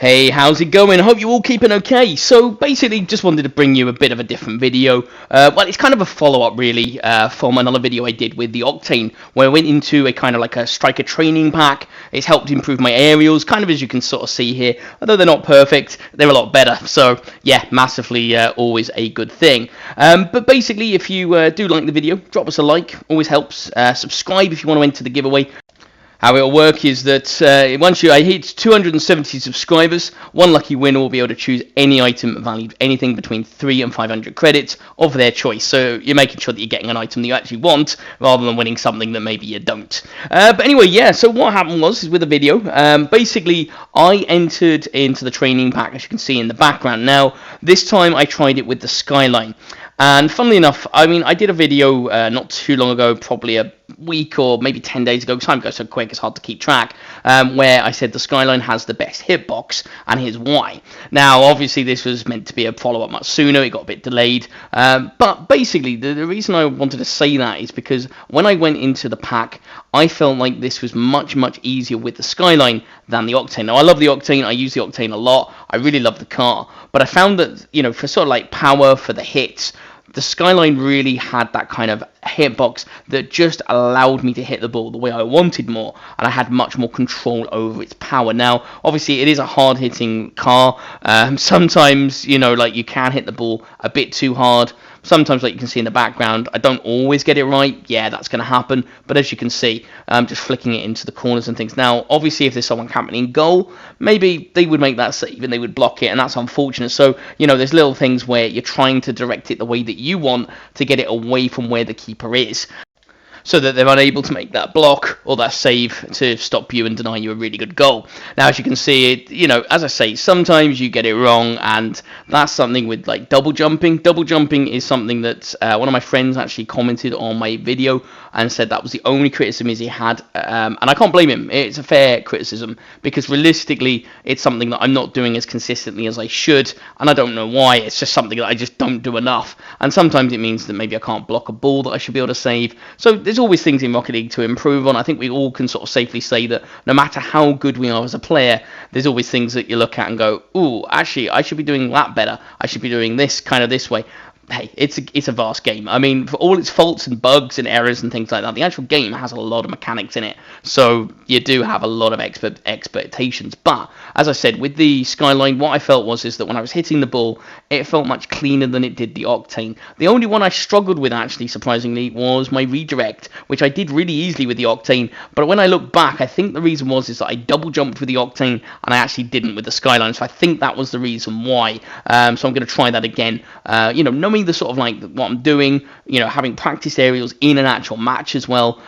Hey, how's it going? Hope you're all keeping okay. So basically, just wanted to bring you a bit of a different video. Well, it's kind of a follow-up really from another video I did with the Octane, where I went into a kind of like a striker training pack. It's helped improve my aerials, kind of as you can sort of see here. Although they're not perfect, they're a lot better. So yeah, massively always a good thing. But basically, if you do like the video, drop us a like. Always helps. Subscribe if you want to enter the giveaway. How it'll work is that once I hit 270 subscribers, one lucky winner will be able to choose any item valued anything between 3 and 500 credits of their choice. So you're making sure that you're getting an item that you actually want, rather than winning something that maybe you don't. But anyway, yeah, so what happened was, with the video, basically I entered into the training pack, as you can see in the background. Now, this time I tried it with the Skyline. And funnily enough, I mean, I did a video not too long ago, probably a week or maybe 10 days ago, time goes so quick it's hard to keep track, where I said the Skyline has the best hitbox, and here's why. Now, obviously, this was meant to be a follow-up much sooner, it got a bit delayed, but basically, the reason I wanted to say that is because when I went into the pack, I felt like this was much easier with the Skyline than the Octane. Now, I love the Octane, I use the Octane a lot, I really love the car, but I found that, you know, for sort of like power, for the hits, the Skyline really had that kind of hitbox that just allowed me to hit the ball the way I wanted more, and I had much more control over its power. Now, obviously, it is a hard-hitting car. Sometimes, you know, like you can hit the ball a bit too hard. Sometimes, like you can see in the background, I don't always get it right. Yeah, that's going to happen. But as you can see, just flicking it into the corners and things. Now, obviously, if there's someone camping in goal, maybe they would make that save and they would block it, and that's unfortunate. So, you know, there's little things where you're trying to direct it the way that you want to get it away from where the keeper is, so that they're unable to make that block or that save to stop you and deny you a really good goal. Now, as you can see, it, you know, as I say, sometimes you get it wrong, and that's something with like double jumping. Double jumping is something that one of my friends actually commented on my video and said that was the only criticism he had, and I can't blame him. It's a fair criticism, because realistically, it's something that I'm not doing as consistently as I should, and I don't know why. It's just something that I just don't do enough, and sometimes it means that maybe I can't block a ball that I should be able to save. So there's always things in Rocket League to improve on. I think we all can sort of safely say that no matter how good we are as a player, there's always things that you look at and go, ooh, actually, I should be doing that better. I should be doing this kind of this way. Hey, it's a vast game. I mean, for all its faults and bugs and errors and things like that, the actual game has a lot of mechanics in it. So you do have a lot of expectations. But as I said, with the Skyline, what I felt is that when I was hitting the ball, it felt much cleaner than it did the Octane. The only one I struggled with, actually, surprisingly, was my redirect, which I did really easily with the Octane. But when I look back, I think the reason is that I double jumped with the Octane and I actually didn't with the Skyline. So I think that was the reason why. So I'm going to try that again. You know, knowing the sort of like what I'm doing, you know, having practiced aerials in an actual match as well.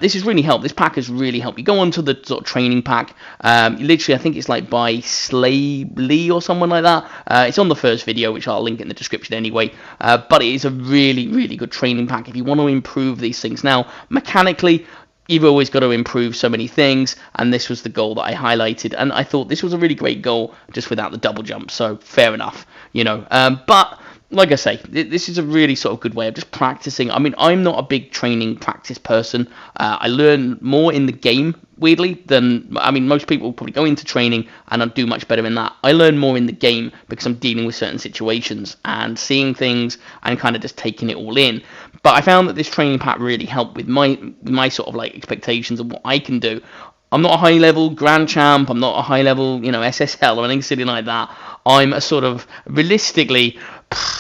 This has really helped. This pack has really helped. You go onto the sort of training pack. Literally, I think it's like by Slay Lee or someone like that. It's on the first video, which I'll link in the description anyway. But it is a really good training pack if you want to improve these things. Now, mechanically, you've always got to improve so many things, and this was the goal that I highlighted, and I thought this was a really great goal just without the double jump, so fair enough, you know. But like I say, this is a really sort of good way of just practicing. I mean, I'm not a big training practice person. I learn more in the game, weirdly, than, I mean, most people probably go into training and don't do much better in that. I learn more in the game because I'm dealing with certain situations and seeing things and kind of just taking it all in. But I found that this training pack really helped with my sort of like expectations of what I can do. I'm not a high-level Grand Champ, I'm not a high-level, you know, SSL or anything silly like that. I'm a sort of, realistically,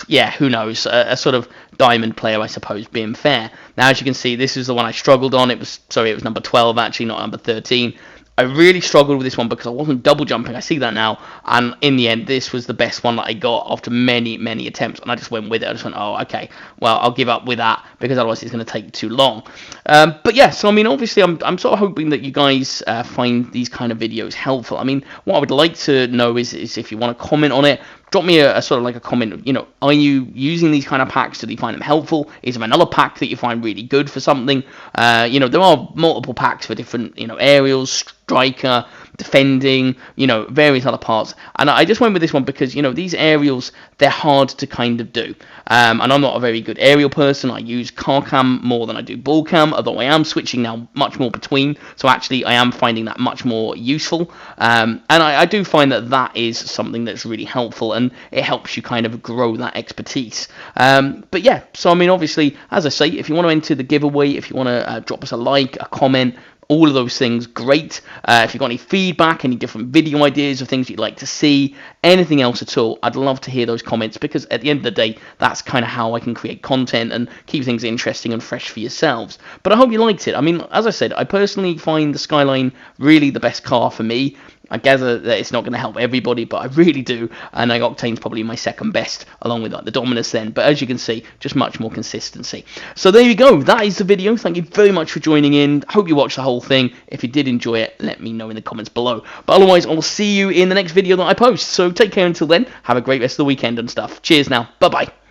yeah, who knows, a sort of diamond player, I suppose, being fair. Now, as you can see, this is the one I struggled on. It was number 12, actually, not number 13. I really struggled with this one because I wasn't double jumping. I see that now, and in the end, this was the best one that I got after many attempts, and I just went with it. I just went, oh, okay, well, I'll give up with that because otherwise it's going to take too long. But yeah, so I mean, obviously, I'm sort of hoping that you guys find these kind of videos helpful. I mean, what I would like to know is if you want to comment on it. Drop me a sort of like a comment, you know, are you using these kind of packs? Do you find them helpful? Is there another pack that you find really good for something? You know, there are multiple packs for different, you know, aerials, striker, defending, various other parts. And I just went with this one because, these aerials, they're hard to kind of do. And I'm not a very good aerial person. I use car cam more than I do ball cam, although I am switching now much more between. So actually, I am finding that much more useful. And I do find that is something that's really helpful, and it helps you kind of grow that expertise. But yeah, so I mean, obviously, as I say, if you want to enter the giveaway, if you want to drop us a like, a comment, all of those things, great. If you've got any feedback, any different video ideas or things you'd like to see, anything else at all, I'd love to hear those comments, because at the end of the day, that's kind of how I can create content and keep things interesting and fresh for yourselves. But I hope you liked it. I mean, as I said, I personally find the Skyline really the best car for me. I gather that it's not going to help everybody, but I really do, and I think Octane's probably my second best, along with like the Dominus then, but as you can see, just much more consistency. So there you go, that is the video. Thank you very much for joining in. Hope you watched the whole thing. If you did enjoy it, let me know in the comments below. But otherwise, I'll see you in the next video that I post, so take care until then. Have a great rest of the weekend and stuff. Cheers now. Bye-bye.